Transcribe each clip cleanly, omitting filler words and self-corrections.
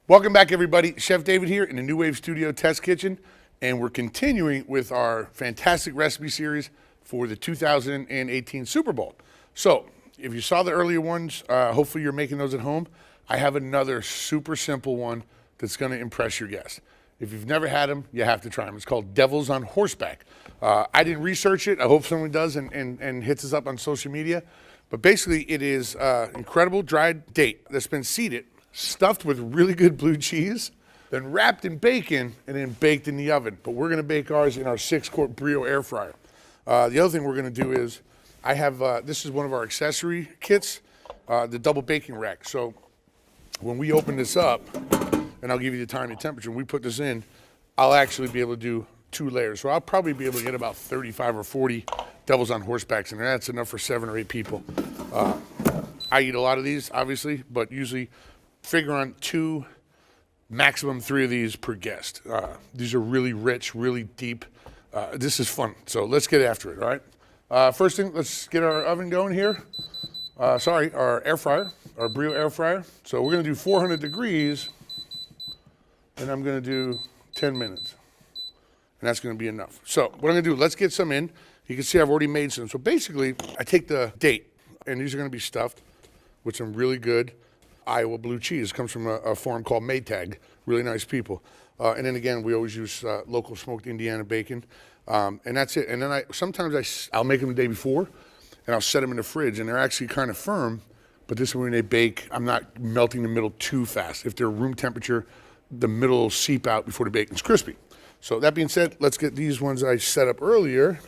Welcome back, everybody. Chef David here in the NuWave Studio Test Kitchen, and we're continuing with our fantastic recipe series for the 2018 Super Bowl. So, if you saw the earlier ones, hopefully you're making those at home. I have another super simple one that's going to impress your guests. If you've never had them, you have to try them. It's called Devils on Horseback. I didn't research it. I hope someone does and hits us up on social media. But basically, it is incredible dried date that's been seeded, stuffed with really good blue cheese, then wrapped in bacon and then baked in the oven. But we're gonna bake ours in our 6-quart Brio air fryer. The other thing we're gonna do is, I have, this is one of our accessory kits, the double baking rack. So when we open this up, and I'll give you the time and temperature, when we put this in, I'll actually be able to do 2 layers. So I'll probably be able to get about 35 or 40 Devils on Horsebacks in there. That's enough for 7 or 8 people. I eat a lot of these, obviously, but usually figure on 2, maximum 3 of these per guest. These are really rich, really deep. This is fun, so let's get after it, all right? First thing, let's get our oven going here. Our air fryer, our Brio air fryer. So we're gonna do 400 degrees, and I'm gonna do 10 minutes. And that's gonna be enough. So what I'm gonna do, let's get some in. You can see I've already made some. So basically, I take the date, and these are gonna be stuffed with some really good Iowa blue cheese. It comes from a farm called Maytag. Really nice people. And then again, we always use local smoked Indiana bacon. And that's it. And then sometimes I'll make them the day before, and I'll set them in the fridge, and they're actually kind of firm. But this way, when they bake, I'm not melting the middle too fast. If they're room temperature, the middle will seep out before the bacon's crispy. So that being said, let's get these ones I set up earlier.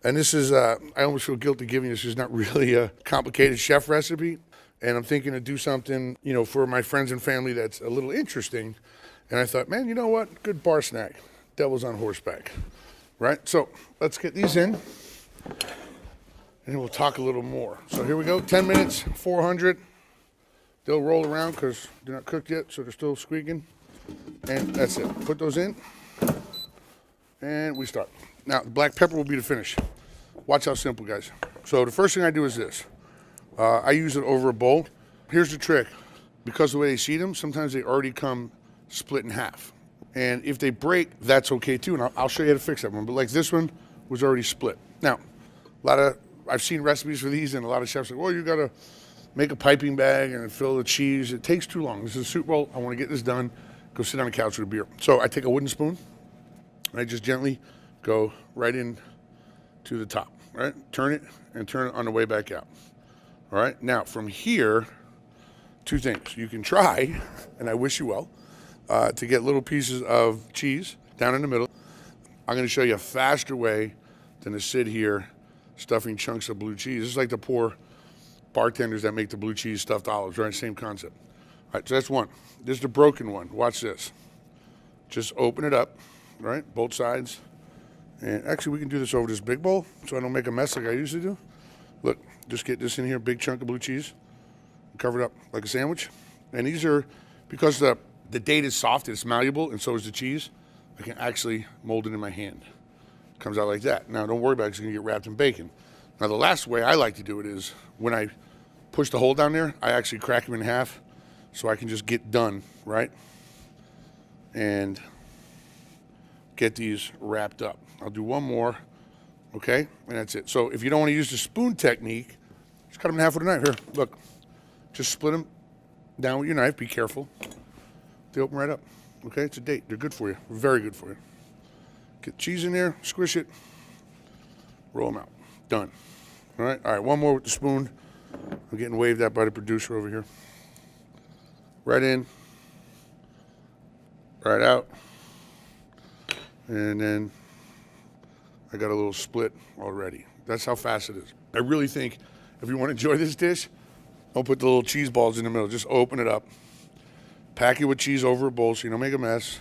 And this is, I almost feel guilty giving this. It's not really a complicated chef recipe. And I'm thinking to do something, you know, for my friends and family that's a little interesting. And I thought, man, you know what? Good bar snack. Devils on Horseback, right? So let's get these in, and we'll talk a little more. So here we go, 10 minutes, 400. They'll roll around because they're not cooked yet, so they're still squeaking. And that's it. Put those in, and we start. Now, the black pepper will be the finish. Watch how simple, guys. So the first thing I do is this. I use it over a bowl. Here's the trick. Because of the way they seed them, sometimes they already come split in half. And if they break, that's okay too. And I'll show you how to fix that one. But like this one was already split. Now, I've seen recipes for these, and a lot of chefs are like, well, you gotta make a piping bag and fill the cheese. It takes too long. This is a Super Bowl. I wanna get this done. Go sit on the couch with a beer. So I take a wooden spoon, and I just gently go right in to the top, right? Turn it and turn it on the way back out. All right, now from here, 2 things. You can try, and I wish you well, to get little pieces of cheese down in the middle. I'm gonna show you a faster way than to sit here stuffing chunks of blue cheese. This is like the poor bartenders that make the blue cheese stuffed olives, right? Same concept. All right, so that's one. This is the broken one. Watch this. Just open it up, right? Both sides. And actually, we can do this over this big bowl so I don't make a mess like I usually do. Look, just get this in here, big chunk of blue cheese, cover it up like a sandwich. And these are, because the date is soft, it's malleable, and so is the cheese, I can actually mold it in my hand. It comes out like that. Now, don't worry about it, it's gonna get wrapped in bacon. Now, the last way I like to do it is, when I push the hole down there, I actually crack them in half so I can just get done, right? And get these wrapped up. I'll do one more. Okay, and that's it. So if you don't want to use the spoon technique, just cut them in half with a knife. Here, look. Just split them down with your knife. Be careful. They open right up. Okay, it's a date. They're good for you. Very good for you. Get cheese in there, squish it, roll them out. Done. All right, one more with the spoon. I'm getting waved at by the producer over here. Right in, right out, and then I got a little split already. That's how fast it is. I really think if you want to enjoy this dish, don't put the little cheese balls in the middle. Just open it up. Pack it with cheese over a bowl so you don't make a mess.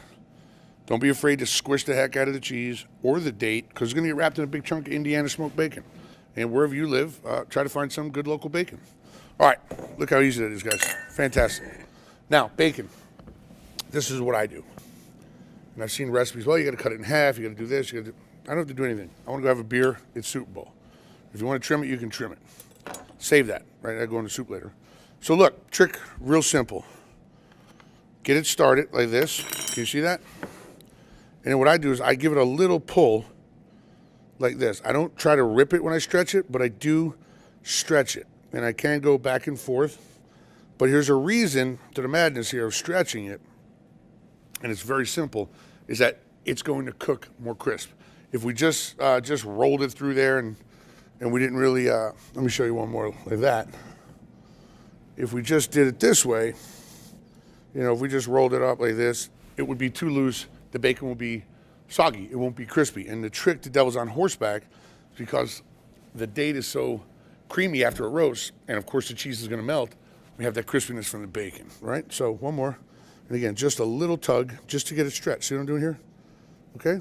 Don't be afraid to squish the heck out of the cheese or the date, because it's going to get wrapped in a big chunk of Indiana smoked bacon. And wherever you live, try to find some good local bacon. All right, look how easy that is, guys. Fantastic. Now, bacon. This is what I do. And I've seen recipes, well, you got to cut it in half, you got to do this, you got to do... I don't have to do anything. I want to go have a beer. It's Super Bowl. If you want to trim it, you can trim it. Save that, right? I go in the soup later. So look, trick, real simple. get it started like this. Can you see that? And then what I do is I give it a little pull like this. I don't try to rip it when I stretch it, but I do stretch it. And I can go back and forth. But here's a reason to the madness here of stretching it, and it's very simple, is that it's going to cook more crisp. If we just rolled it through there and we didn't really, let me show you one more like that. If we just did it this way, you know, if we just rolled it up like this, it would be too loose. The bacon will be soggy. It won't be crispy. And the trick to Devil's on Horseback is because the date is so creamy after it roasts, and of course the cheese is going to melt, we have that crispiness from the bacon, right? So one more. And again, just a little tug just to get it stretched. See what I'm doing here? Okay?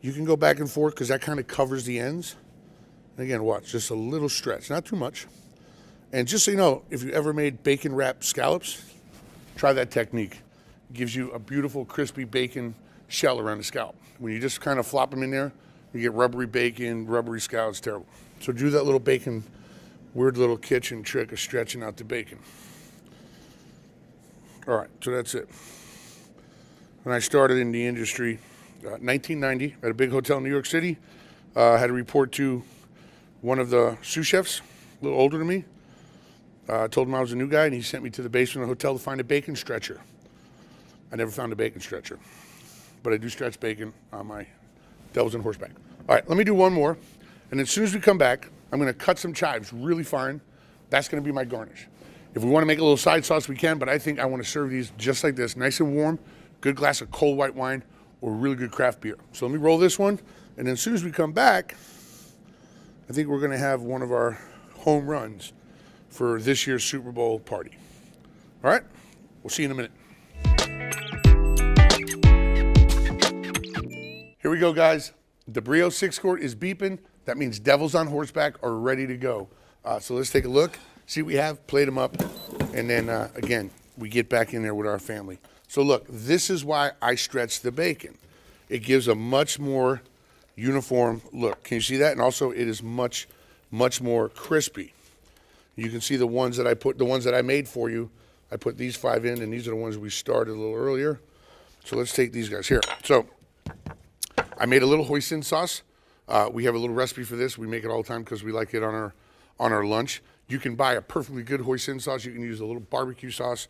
You can go back and forth because that kind of covers the ends. And again, watch, just a little stretch, not too much. And just so you know, if you ever made bacon wrapped scallops, try that technique. It gives you a beautiful crispy bacon shell around the scallop. When you just kind of flop them in there, you get rubbery bacon, rubbery scallop. It's terrible. So do that little bacon, weird little kitchen trick of stretching out the bacon. All right, so that's it. When I started in the industry, 1990, at a big hotel in New York City, had to report to one of the sous chefs, a little older than me. Told him I was a new guy, and he sent me to the basement of the hotel to find a bacon stretcher. I never found a bacon stretcher, but I do stretch bacon on my Devil's on Horseback. All right, let me do one more, and as soon as we come back, I'm going to cut some chives really fine. That's going to be my garnish. If we want to make a little side sauce, we can, but I think I want to serve these just like this, nice and warm, good glass of cold white wine, or really good craft beer. So let me roll this one, and then as soon as we come back, I think we're going to have one of our home runs for this year's Super Bowl party. All right, we'll see you in a minute. Here we go, guys. The Brio 6-quart is beeping. That means Devil's on Horseback are ready to go. So let's take a look, see what we have, plate them up, and then again, we get back in there with our family. So look, this is why I stretch the bacon. It gives a much more uniform look. Can you see that? And also it is much, much more crispy. You can see the ones that I made for you. I put these 5 in, and these are the ones we started a little earlier. So let's take these guys here. So I made a little hoisin sauce. We have a little recipe for this. We make it all the time because we like it on our lunch. You can buy a perfectly good hoisin sauce. You can use a little barbecue sauce.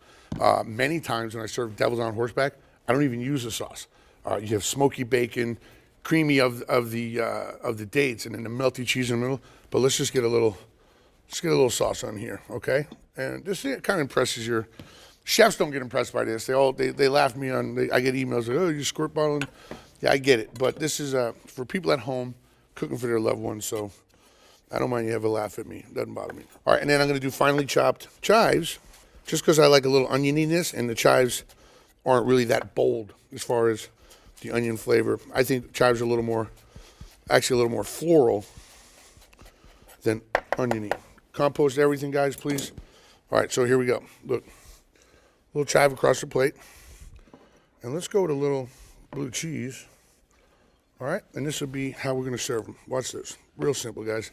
Many times when I serve Devil's on Horseback, I don't even use a sauce. You have smoky bacon, creamy of the dates, and then the melty cheese in the middle. But let's just get a little sauce on here, okay? And this kind of impresses your chefs. Don't get impressed by this. They laugh at me I get emails like, oh, you squirt bottling. Yeah, I get it. But this is for people at home cooking for their loved ones. So I don't mind you have a laugh at me. It doesn't bother me. All right, and then I'm going to do finely chopped chives, just because I like a little onioniness, and the chives aren't really that bold as far as the onion flavor. I think chives are a little more floral than oniony. Compost everything, guys, please. All right, so here we go. Look, a little chive across the plate. And let's go with a little blue cheese. All right, and this will be how we're going to serve them. Watch this. Real simple, guys.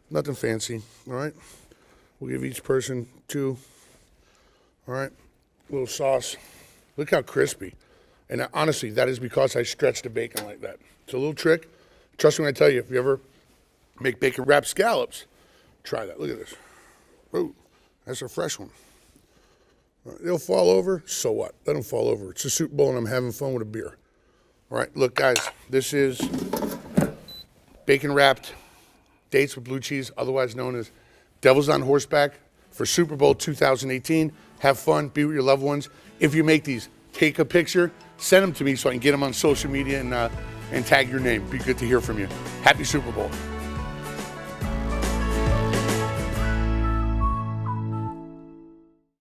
Nothing fancy, all right? We'll give each person 2. All right, a little sauce. Look how crispy. And honestly, that is because I stretched the bacon like that. It's a little trick. Trust me when I tell you, if you ever make bacon wrapped scallops, try that. Look at this. Oh, that's a fresh one. They'll fall over. So what? Let them fall over. It's a Super Bowl, and I'm having fun with a beer. All right, look, guys. This is bacon wrapped dates with blue cheese, otherwise known as Devil's on Horseback for Super Bowl 2018. Have fun. Be with your loved ones. If you make these, take a picture, send them to me so I can get them on social media and tag your name. Be good to hear from you. Happy Super Bowl.